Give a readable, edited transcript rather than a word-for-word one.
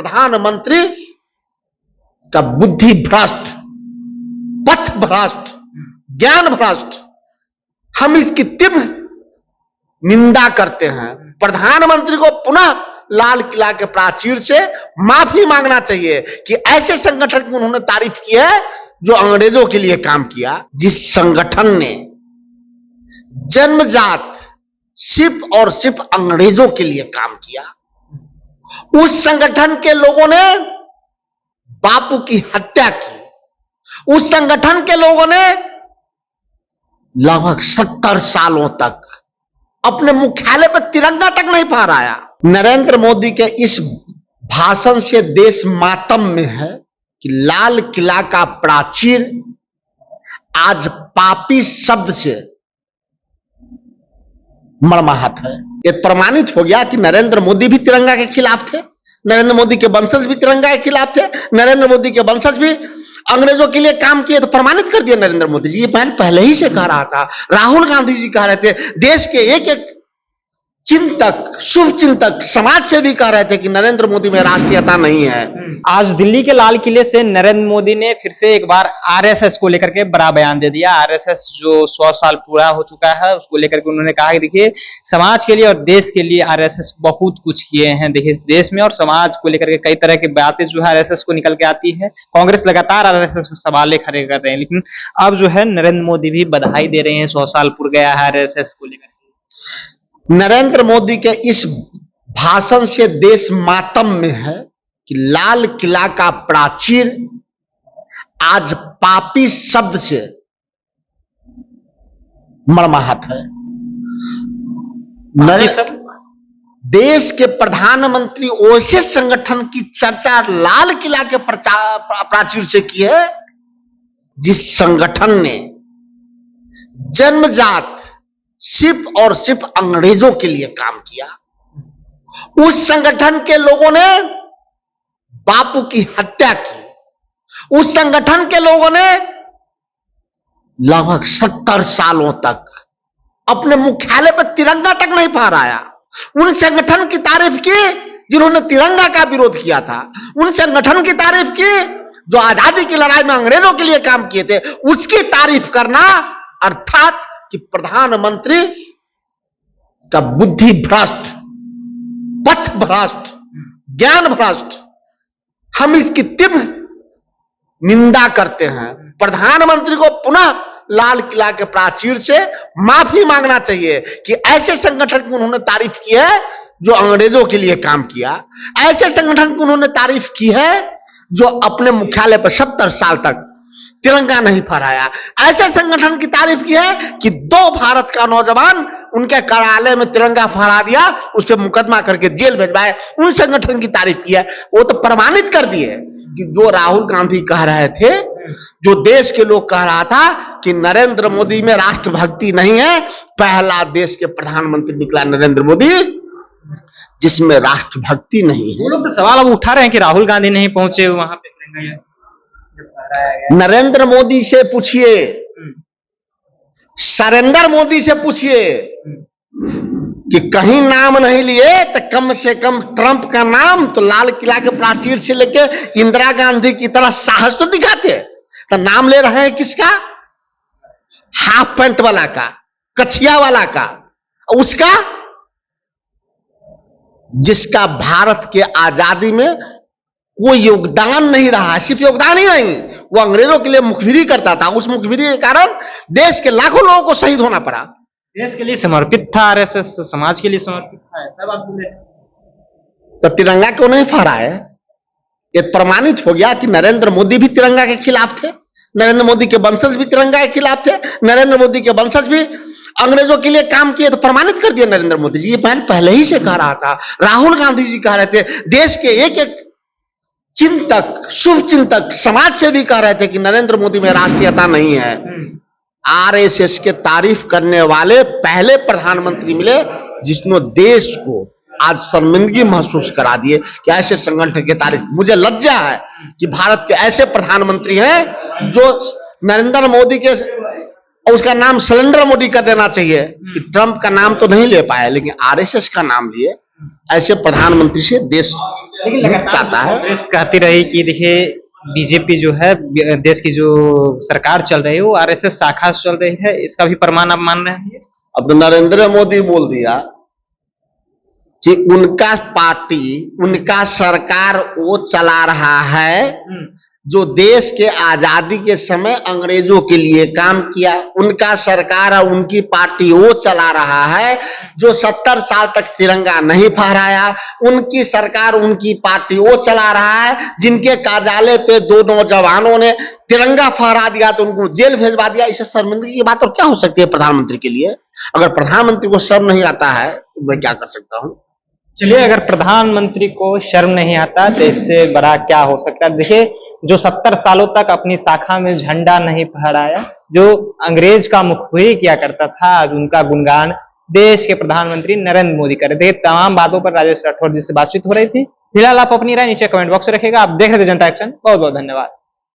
प्रधानमंत्री का बुद्धि भ्रष्ट, पथ भ्रष्ट, ज्ञान भ्रष्ट, हम इसकी तीव्र निंदा करते हैं। प्रधानमंत्री को पुनः लाल किला के प्राचीर से माफी मांगना चाहिए कि ऐसे संगठन की उन्होंने तारीफ की है जो अंग्रेजों के लिए काम किया। जिस संगठन ने जन्मजात सिर्फ और सिर्फ अंग्रेजों के लिए काम किया, उस संगठन के लोगों ने बापू की हत्या की। उस संगठन के लोगों ने लगभग 70 सालों तक अपने मुख्यालय पर तिरंगा तक नहीं फहराया। नरेंद्र मोदी के इस भाषण से देश मातम में है कि लाल किला का प्राचीर आज पापी शब्द से मर्माहत है। यह प्रमाणित हो गया कि नरेंद्र मोदी भी तिरंगा के खिलाफ थे, नरेंद्र मोदी के वंशज भी तिरंगा के खिलाफ थे, नरेंद्र मोदी के वंशज भी अंग्रेजों के लिए काम किए, तो प्रमाणित कर दिया नरेंद्र मोदी जी। ये बहन पहले ही से कह रहा था, राहुल गांधी जी कह रहे थे, देश के एक एक चिंतक, शुभ चिंतक, समाज से भी कह रहे थे कि नरेंद्र मोदी में राष्ट्रीयता नहीं है। आज दिल्ली के लाल किले से नरेंद्र मोदी ने फिर से एक बार आरएसएस को लेकर के बड़ा बयान दे दिया। आरएसएस जो 100 साल पूरा हो चुका है उसको लेकर के उन्होंने कहा कि देखिए समाज के लिए और देश के लिए आरएसएस बहुत कुछ किए हैं। देखिए देश में और समाज को लेकर के कई तरह की बातें जो है आरएसएस को निकल के आती है। कांग्रेस लगातार आरएसएस पर सवाल खड़े कर रहे हैं, लेकिन अब जो है नरेंद्र मोदी भी बधाई दे रहे हैं, 100 साल पूरा गया है आरएसएस को लेकर। नरेंद्र मोदी के इस भाषण से देश मातम में है कि लाल किला का प्राचीर आज पापी शब्द से मर्माहत है। देश के प्रधानमंत्री ऐसे संगठन की चर्चा लाल किला के प्राचीर से की है जिस संगठन ने जन्मजात सिर्फ और सिर्फ अंग्रेजों के लिए काम किया। उस संगठन के लोगों ने बापू की हत्या की। उस संगठन के लोगों ने लगभग 70 सालों तक अपने मुख्यालय पर तिरंगा तक नहीं फहराया। उन संगठन की तारीफ की जिन्होंने तिरंगा का विरोध किया था। उन संगठन की तारीफ की जो आजादी की लड़ाई में अंग्रेजों के लिए काम किए थे। उसकी तारीफ करना अर्थात कि प्रधानमंत्री का बुद्धि भ्रष्ट, पथ भ्रष्ट, ज्ञान भ्रष्ट, हम इसकी तीव्र निंदा करते हैं। प्रधानमंत्री को पुनः लाल किला के प्राचीर से माफी मांगना चाहिए कि ऐसे संगठन की उन्होंने तारीफ की है जो अंग्रेजों के लिए काम किया। ऐसे संगठन की उन्होंने तारीफ की है जो अपने मुख्यालय पर 70 साल तक तिरंगा नहीं फहराया। ऐसे संगठन की तारीफ की है कि 2 भारत का नौजवान उनके कार्यालय में तिरंगा फहरा दिया, उस पर मुकदमा करके जेल भेजवाए। उन संगठन की तारीफ की है। वो तो प्रमाणित कर दिए कि जो राहुल गांधी कह रहे थे, जो देश के लोग कह रहा था कि नरेंद्र मोदी में राष्ट्रभक्ति नहीं है, पहला देश के प्रधानमंत्री निकला नरेंद्र मोदी जिसमें राष्ट्रभक्ति नहीं है। वो लोग तो सवाल अब उठा रहे हैं कि राहुल गांधी नहीं पहुंचे वहां पे। नरेंद्र मोदी से पूछिए, सरेंद्र मोदी से पूछिए कि कहीं नाम नहीं लिए तो कम से कम ट्रंप का नाम तो लाल किला के प्राचीर से लेके इंदिरा गांधी की तरह साहस तो दिखाते। तो नाम ले रहे हैं किसका? हाफ पैंट वाला का, कछिया वाला का, उसका जिसका भारत के आजादी में कोई योगदान नहीं रहा। सिर्फ योगदान ही नहीं, वो अंग्रेजों के लिए मुखबिरी करता था। उस मुखबिरी के कारण देश के लाखों लोगों को शहीद होना पड़ा। देश के लिए समर्पित था आरएसएस, समाज के लिए समर्पित था, ऐसा बात बोले। तो तिरंगा क्यों नहीं फहराए? ये प्रमाणित हो गया कि नरेंद्र मोदी भी तिरंगा के खिलाफ थे, नरेंद्र मोदी के वंशज भी तिरंगा के खिलाफ थे, नरेंद्र मोदी के वंशज भी अंग्रेजों के लिए काम किए, तो प्रमाणित कर दिया नरेंद्र मोदी जी। ये बहन पहले ही से कह रहा था, राहुल गांधी जी कह रहे थे, देश के एक एक चिंतक, शुभ चिंतक, समाज से भी कह रहे थे कि नरेंद्र मोदी में राष्ट्रीयता नहीं है। आरएसएस के तारीफ करने वाले पहले प्रधानमंत्री मिले जिसने देश को आज शर्मिंदगी महसूस करा दिए कि ऐसे संगठन की तारीफ। मुझे लज्जा है कि भारत के ऐसे प्रधानमंत्री हैं जो नरेंद्र मोदी के, उसका नाम सरेंद्र मोदी कर देना चाहिए कि ट्रंप का नाम तो नहीं ले पाए, लेकिन आरएसएस का नाम लिए। ऐसे प्रधानमंत्री से देश चाहता है। कांग्रेस कहती रही कि देखिए बीजेपी जो है देश की जो सरकार चल रही है वो आरएसएस शाखा से चल रही है, इसका भी प्रमाण आप मान रहे हैं? अब तो नरेंद्र मोदी बोल दिया कि उनका पार्टी, उनका सरकार वो चला रहा है जो देश के आजादी के समय अंग्रेजों के लिए काम किया। उनका सरकार और उनकी पार्टी वो चला रहा है जो 70 साल तक तिरंगा नहीं फहराया। उनकी सरकार, उनकी पार्टी वो चला रहा है जिनके कार्यालय पे 2 नौजवानों ने तिरंगा फहरा दिया तो उनको जेल भेजवा दिया। इससे शर्मिंदगी की बात और क्या हो सकती है प्रधानमंत्री के लिए? अगर प्रधानमंत्री को शर्म नहीं आता है तो मैं क्या कर सकता हूं? चलिए, अगर प्रधानमंत्री को शर्म नहीं आता तो इससे बड़ा क्या हो सकता है। देखिए, जो 70 सालों तक अपनी शाखा में झंडा नहीं फहराया, जो अंग्रेज का मुखबिरी किया करता था, आज उनका गुणगान देश के प्रधानमंत्री नरेंद्र मोदी कर रहे थे। तमाम बातों पर राजेश राठौर जी से बातचीत हो रही थी। फिलहाल आप अपनी राय नीचे कमेंट बॉक्स में रखिएगा। आप देख रहे थे जनता एक्शन। बहुत बहुत धन्यवाद।